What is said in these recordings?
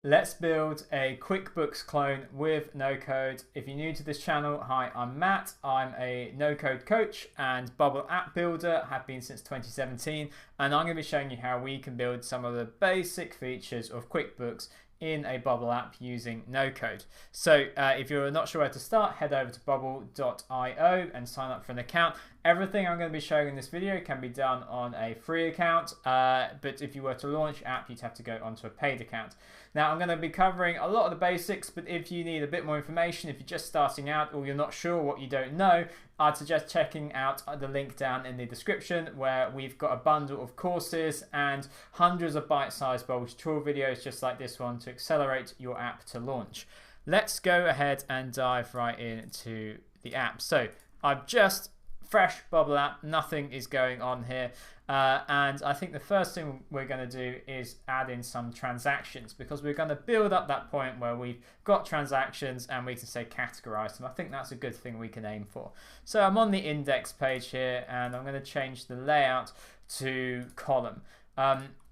Let's build a QuickBooks clone with no code. If you're new to this channel, hi, I'm Matt. I'm a no code coach and Bubble app builder, have been since 2017, and I'm going to be showing you how we can build some of the basic features of QuickBooks in a Bubble app using no code. So if you're not sure where to start, head over to bubble.io and sign up for an account. Everything I'm going to be showing in this video can be done on a free account, but if you were to launch app, you'd have to go onto a paid account. Now I'm going to be covering a lot of the basics, but if you need a bit more information, if you're just starting out or you're not sure what you don't know, I'd suggest checking out the link down in the description where we've got a bundle of courses and hundreds of bite-sized Bubble tutorial videos just like this one to accelerate your app to launch. Let's go ahead and dive right into the app. So I've just fresh Bubble app, nothing is going on here, and I think the first thing we're going to do is add in some transactions, because we're going to build up that point where we've got transactions and we can say categorize them. I think that's a good thing we can aim for. So I'm on the index page here and I'm going to change the layout to column.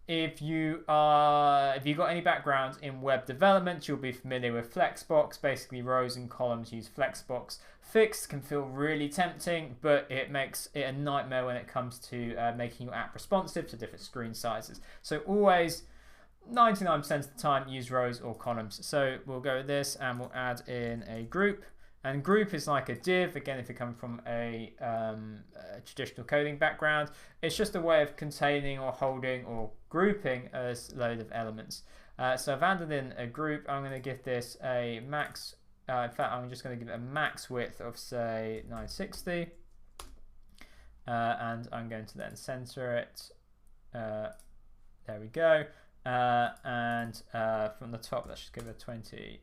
If you've got any background in web development, you'll be familiar with Flexbox. Basically, rows and columns use Flexbox. Fixed can feel really tempting, but it makes it a nightmare when it comes to making your app responsive to different screen sizes. So always, 99% of the time, use rows or columns. So we'll go with this and we'll add in a group. And group is like a div. Again, if you come from a traditional coding background, it's just a way of containing or holding or grouping a load of elements. So I've added in a group. I'm going to give this a max. In fact, I'm just going to give it a max width of say 960, and I'm going to then center it. There we go. And from the top, let's just give it a 20.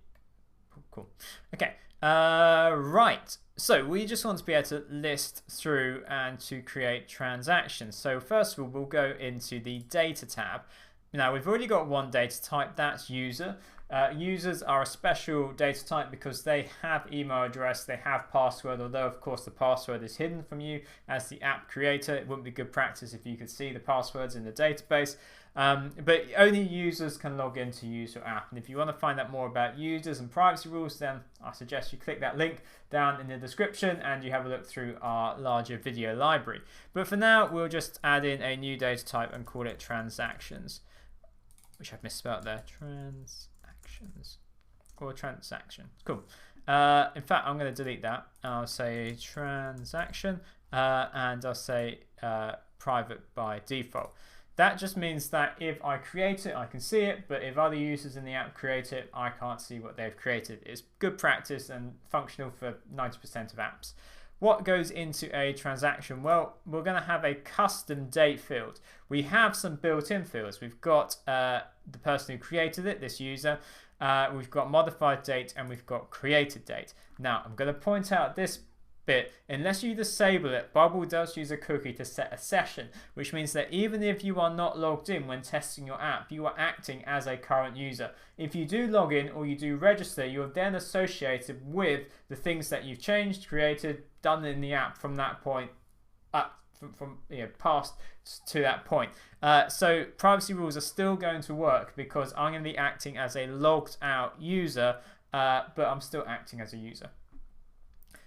Cool. Okay. Right. So we just want to be able to list through and to create transactions. So first of all, we'll go into the data tab. Now we've already got one data type, that's user. Users are a special data type because they have email address, they have password, although of course the password is hidden from you as the app creator. It wouldn't be good practice if you could see the passwords in the database. But only users can log in to use your app. And if you want to find out more about users and privacy rules, then I suggest you click that link down in the description and you have a look through our larger video library. But for now, we'll just add in a new data type and call it transactions, which I've misspelled there. Transactions or transaction. Cool. In fact, I'm going to delete that. I'll say transaction and I'll say private by default. That just means that if I create it, I can see it, but if other users in the app create it, I can't see what they've created. It's good practice and functional for 90% of apps. What goes into a transaction? Well, we're going to have a custom date field. We have some built-in fields. We've got the person who created it, this user. We've got modified date and we've got created date. Now, I'm going to point out this bit. Unless you disable it, Bubble does use a cookie to set a session, which means that even if you are not logged in when testing your app, you are acting as a current user. If you do log in or you do register, you're then associated with the things that you've changed, created, done in the app from that point up, from past to that point. So privacy rules are still going to work because I'm going to be acting as a logged out user, but I'm still acting as a user.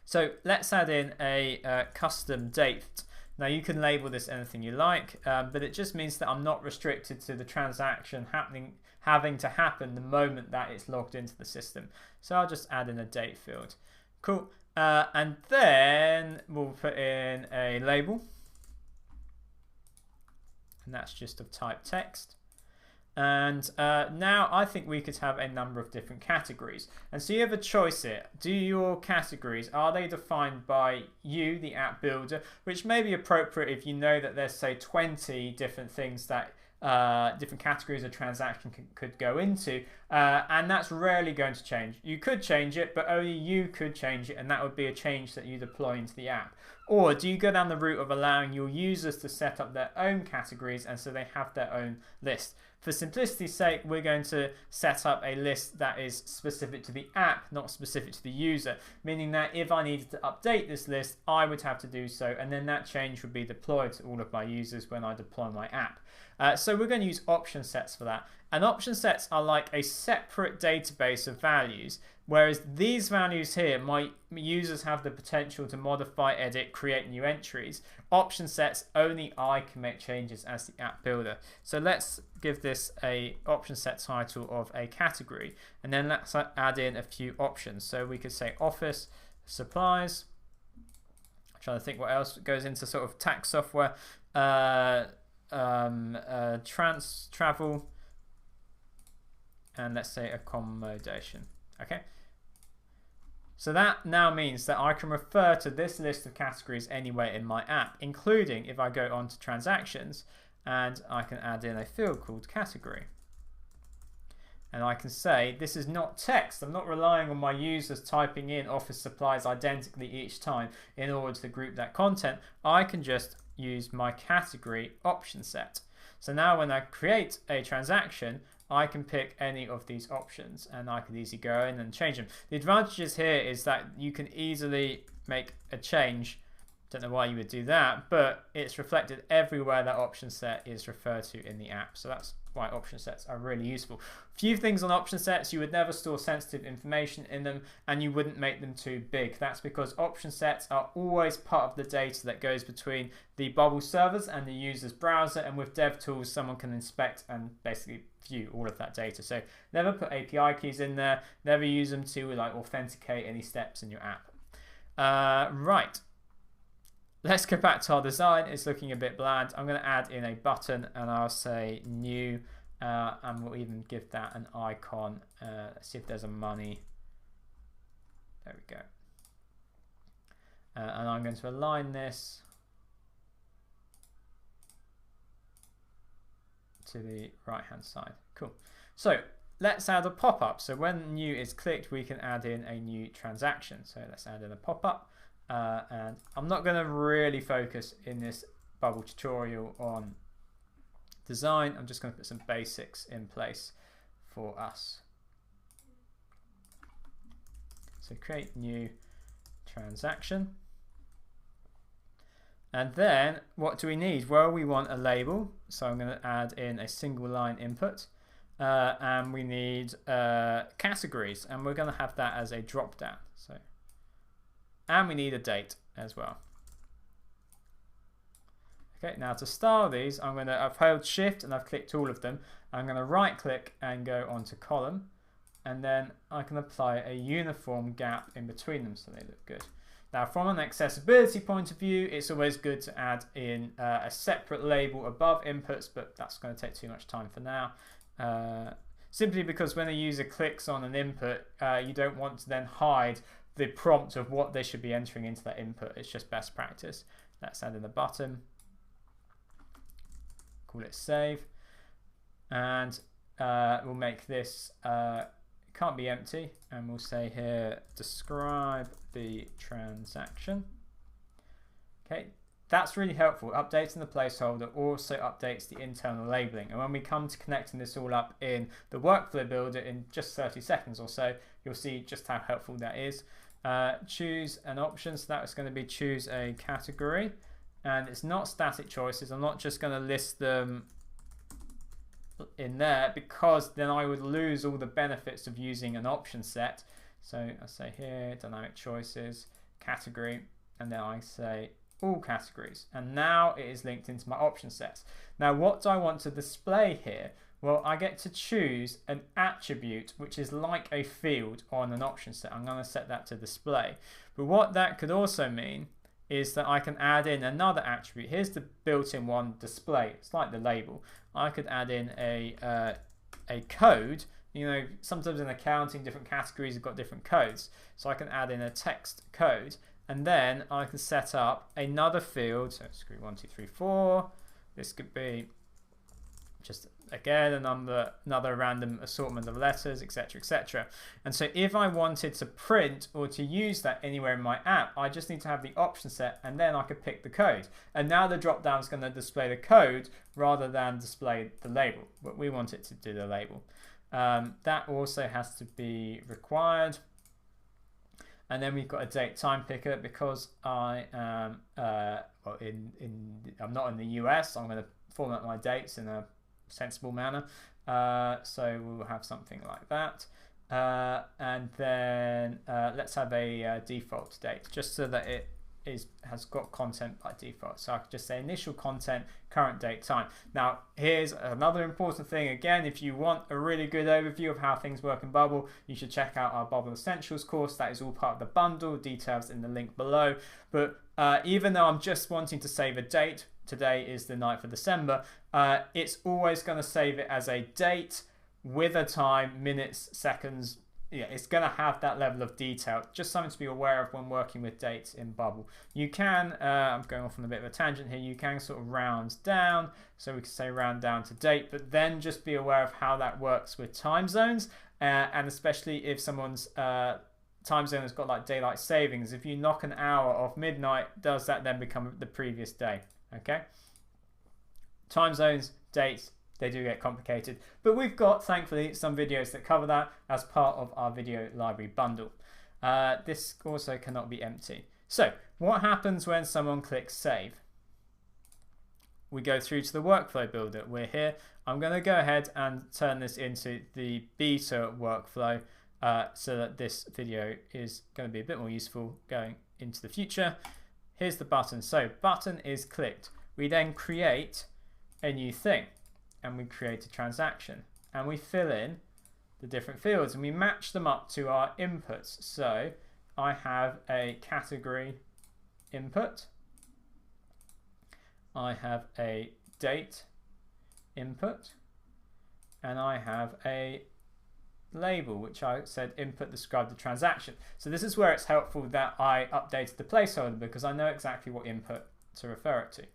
So let's add in a custom date. Now you can label this anything you like, but it just means that I'm not restricted to the transaction having to happen the moment that it's logged into the system. So I'll just add in a date field. Cool. And then we'll put in a label. And that's just of type text. And now I think we could have a number of different categories. And so you have a choice here. Do your categories, are they defined by you, the app builder, which may be appropriate if you know that there's, say, 20 different things that different categories of transaction could go into, and that's rarely going to change. You could change it, but only you could change it, and that would be a change that you deploy into the app. Or do you go down the route of allowing your users to set up their own categories and so they have their own list? For simplicity's sake, we're going to set up a list that is specific to the app, not specific to the user, meaning that if I needed to update this list, I would have to do so, and then that change would be deployed to all of my users when I deploy my app. So we're going to use option sets for that. And option sets are like a separate database of values, whereas these values here, my users have the potential to modify, edit, create new entries. Option sets, only I can make changes as the app builder. So let's give this a option set title of a category, and then let's add in a few options. So we could say office supplies. I'm trying to think what else goes into sort of tax software. Travel, and let's say accommodation. Okay. So that now means that I can refer to this list of categories anywhere in my app, including if I go on to transactions, and I can add in a field called category. And I can say this is not text. I'm not relying on my users typing in office supplies identically each time in order to group that content. I can just use my category option set. So now when I create a transaction, I can pick any of these options and I can easily go in and change them. The advantages here is that you can easily make a change. Don't know why you would do that, but it's reflected everywhere that option set is referred to in the app. So that's why option sets are really useful. Few things on option sets, you would never store sensitive information in them, and you wouldn't make them too big. That's because option sets are always part of the data that goes between the Bubble servers and the user's browser, and with DevTools someone can inspect and basically view all of that data. So never put API keys in there, never use them to like authenticate any steps in your app. Right. Let's go back to our design. It's looking a bit bland. I'm going to add in a button and I'll say new, and we'll even give that an icon. Let's see if there's a money. There we go. And I'm going to align this to the right hand side. Cool. So let's add a pop-up. So when new is clicked, we can add in a new transaction. So let's add in a pop-up. And I'm not going to really focus in this Bubble tutorial on design. I'm just going to put some basics in place for us. So create new transaction. And then what do we need? Well, we want a label. So I'm going to add in a single line input. And we need categories. And we're going to have that as a drop down. So. And we need a date as well. Okay, now to style these, I've held shift and I've clicked all of them. I'm going to right click and go onto column, and then I can apply a uniform gap in between them so they look good. Now from an accessibility point of view, it's always good to add in a separate label above inputs, but that's going to take too much time for now. Simply because when a user clicks on an input, you don't want to then hide the prompt of what they should be entering into that input. It's just best practice. Let's add in a button. Call it save. And we'll make this, can't be empty. And we'll say here, describe the transaction. Okay, that's really helpful. Updating the placeholder also updates the internal labeling. And when we come to connecting this all up in the workflow builder in just 30 seconds or so, you'll see just how helpful that is. Choose an option, so that was going to be choose a category, and it's not static choices. I'm not just going to list them in there because then I would lose all the benefits of using an option set. So I say here dynamic choices, category, and then I say all categories, and now it is linked into my option sets. Now what do I want to display here? Well, I get to choose an attribute which is like a field on an option set. I'm going to set that to display. But what that could also mean is that I can add in another attribute. Here's the built-in one, display. It's like the label. I could add in a code. You know, sometimes in accounting, different categories have got different codes. So I can add in a text code, and then I can set up another field. So screw 1, 2, 3, 4. This could be just again another random assortment of letters, etc., etc. And so if I wanted to print or to use that anywhere in my app, I just need to have the option set, and then I could pick the code. And now the drop down is going to display the code rather than display the label, but we want it to do the label. That also has to be required. And then we've got a date time picker because I am I'm not in the US. I'm going to format my dates in a sensible manner. So we'll have something like that. And then let's have a default date, just so that it has got content by default. So I could just say initial content, current date, time. Now here's another important thing. Again, if you want a really good overview of how things work in Bubble, you should check out our Bubble Essentials course. That is all part of the bundle, details in the link below. But even though I'm just wanting to save a date, today is the 9th of December, it's always going to save it as a date with a time, minutes, seconds. Yeah, it's going to have that level of detail. Just something to be aware of when working with dates in Bubble. You can, I'm going off on a bit of a tangent here, you can sort of round down. So we can say round down to date, but then just be aware of how that works with time zones. And especially if someone's time zone has got like daylight savings. If you knock an hour off midnight, does that then become the previous day? Okay. Time zones, dates, they do get complicated, but we've got, thankfully, some videos that cover that as part of our video library bundle. This also cannot be empty. So what happens when someone clicks save? We go through to the workflow builder. We're here. I'm going to go ahead and turn this into the beta workflow so that this video is going to be a bit more useful going into the future. Here's the button. So button is clicked. We then create a new thing. And we create a transaction, and we fill in the different fields, and we match them up to our inputs. So I have a category input, I have a date input, and I have a label, which I said input describe the transaction. So this is where it's helpful that I updated the placeholder, because I know exactly what input to refer it to.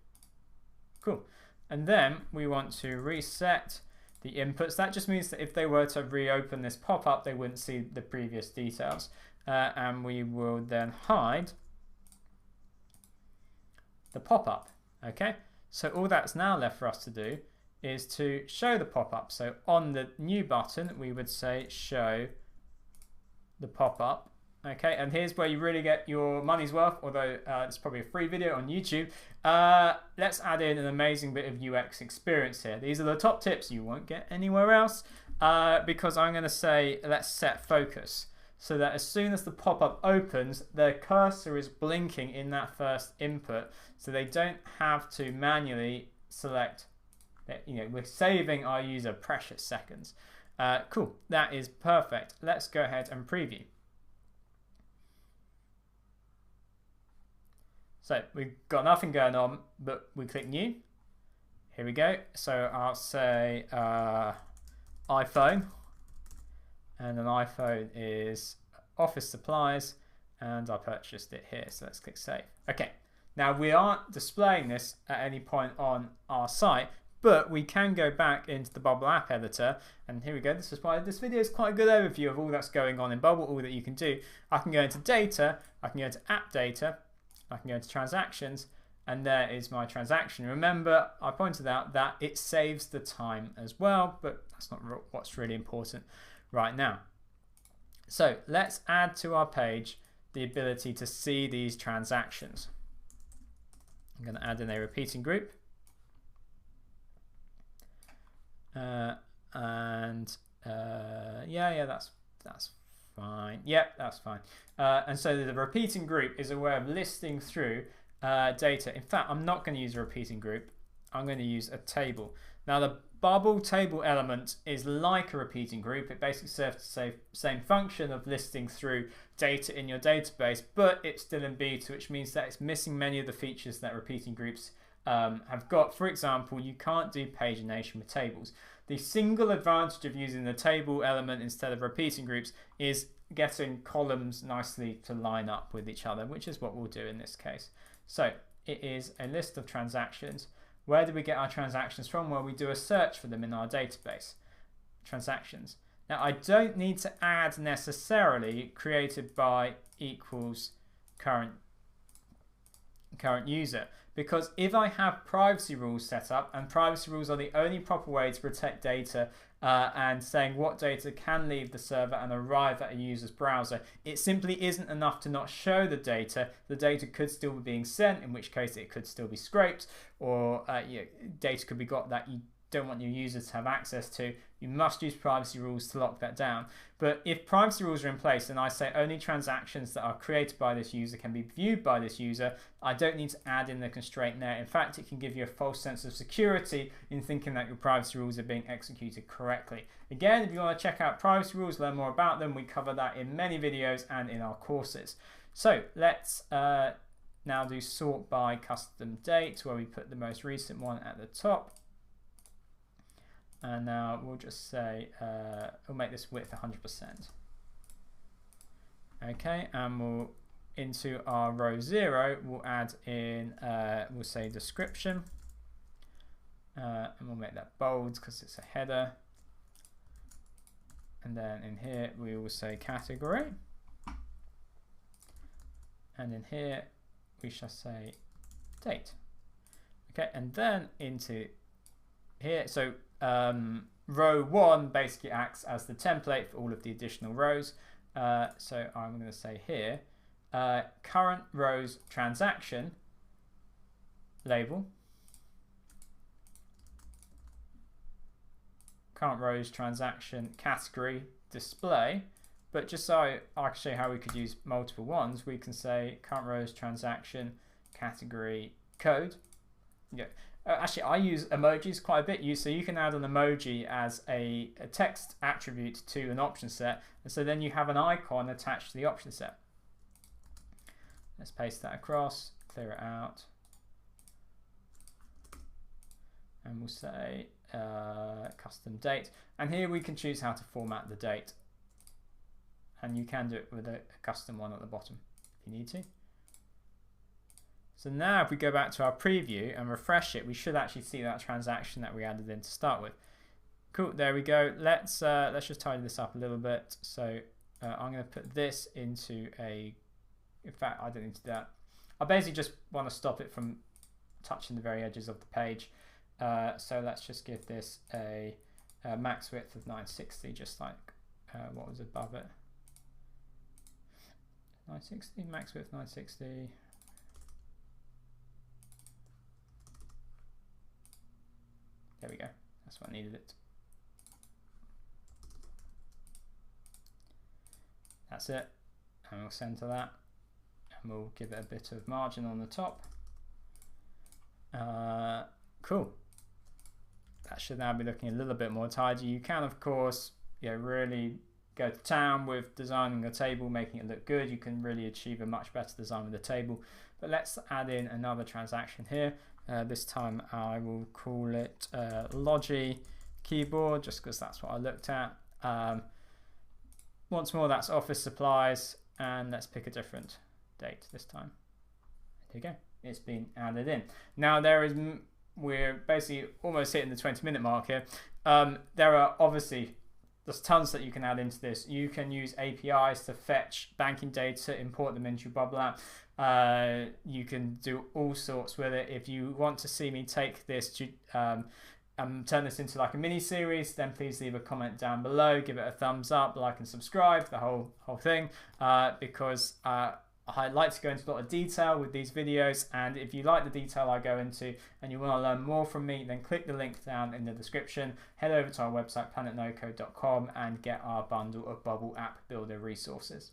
Cool. And then we want to reset the inputs. That just means that if they were to reopen this pop-up, they wouldn't see the previous details. And we will then hide the pop-up. Okay, so all that's now left for us to do is to show the pop-up. So on the new button, we would say show the pop-up. Okay, and here's where you really get your money's worth, although it's probably a free video on YouTube. Let's add in an amazing bit of UX experience here. These are the top tips you won't get anywhere else, because I'm going to say let's set focus, so that as soon as the pop-up opens, the cursor is blinking in that first input, so they don't have to manually select. We're saving our user precious seconds. Cool, that is perfect. Let's go ahead and preview. So we've got nothing going on, but we click new. Here we go. So I'll say iPhone, and an iPhone is office supplies, and I purchased it here. So let's click save. Okay, now we aren't displaying this at any point on our site, but we can go back into the Bubble app editor, and here we go. This is why this video is quite a good overview of all that's going on in Bubble, all that you can do. I can go into data, I can go into app data, I can go into transactions, and there is my transaction. Remember, I pointed out that it saves the time as well, but that's not what's really important right now. So let's add to our page the ability to see these transactions. I'm going to add in a repeating group. Yeah, that's fine. Yep, that's fine. And so the repeating group is a way of listing through data. In fact, I'm not going to use a repeating group. I'm going to use a table. Now, the Bubble table element is like a repeating group. It basically serves the same function of listing through data in your database, but it's still in beta, which means that it's missing many of the features that repeating groups have got. For example, you can't do pagination with tables. The single advantage of using the table element instead of repeating groups is getting columns nicely to line up with each other, which is what we'll do in this case. So it is a list of transactions. Where do we get our transactions from? Well, we do a search for them in our database. Transactions. Now, I don't need to add necessarily created by equals current user, because if I have privacy rules set up, and privacy rules are the only proper way to protect data and saying what data can leave the server and arrive at a user's browser, it simply isn't enough to not show the data. The data could still be being sent, in which case it could still be scraped, or data could be got that you don't want your users to have access to. You must use privacy rules to lock that down. But if privacy rules are in place and I say only transactions that are created by this user can be viewed by this user, I don't need to add in the constraint there. In fact, it can give you a false sense of security in thinking that your privacy rules are being executed correctly. Again, if you want to check out privacy rules, learn more about them, we cover that in many videos and in our courses. So let's now do sort by custom date, where we put the most recent one at the top. And now we'll just say, we'll make this width 100%. Okay, and we'll, into our row 0, we'll add in, we'll say description. And we'll make that bold because it's a header. And then in here, we will say category. And in here, we shall say date. Okay, and then into here, so row 1 basically acts as the template for all of the additional rows. So I'm going to say here, current rows transaction label, current rows transaction category display. But just so I can show you how we could use multiple ones, we can say current rows transaction category code. Yeah. Actually, I use emojis quite a bit, so you can add an emoji as a text attribute to an option set, and so then you have an icon attached to the option set. Let's paste that across, clear it out, and we'll say custom date, and here we can choose how to format the date, and you can do it with a custom one at the bottom if you need to. So now if we go back to our preview and refresh it, we should actually see that transaction that we added in to start with. Cool, there we go. Let's just tidy this up a little bit. So I'm going to put this into a, in fact, I don't need to do that. I basically just want to stop it from touching the very edges of the page. So let's just give this a max width of 960, just like what was above it. 960, max width 960. There we go, that's what I needed it. That's it, and we'll center that, and we'll give it a bit of margin on the top. Cool. That should now be looking a little bit more tidy. You can, of course, really go to town with designing a table, making it look good. You can really achieve a much better design with the table. But let's add in another transaction here. This time I will call it Logi keyboard, just because that's what I looked at. Once more, that's office supplies, and let's pick a different date this time. There you go, it's been added in. Now we're basically almost hitting the 20-minute mark here. There are obviously, there's tons that you can add into this. You can use APIs to fetch banking data, import them into your Bubble app. You can do all sorts with it. If you want to see me take this to turn this into like a mini series, then please leave a comment down below, give it a thumbs up, like and subscribe, the whole thing, because I like to go into a lot of detail with these videos, and if you like the detail I go into and you want to learn more from me, then click the link down in the description, head over to our website planetnocode.com and get our bundle of Bubble app builder resources.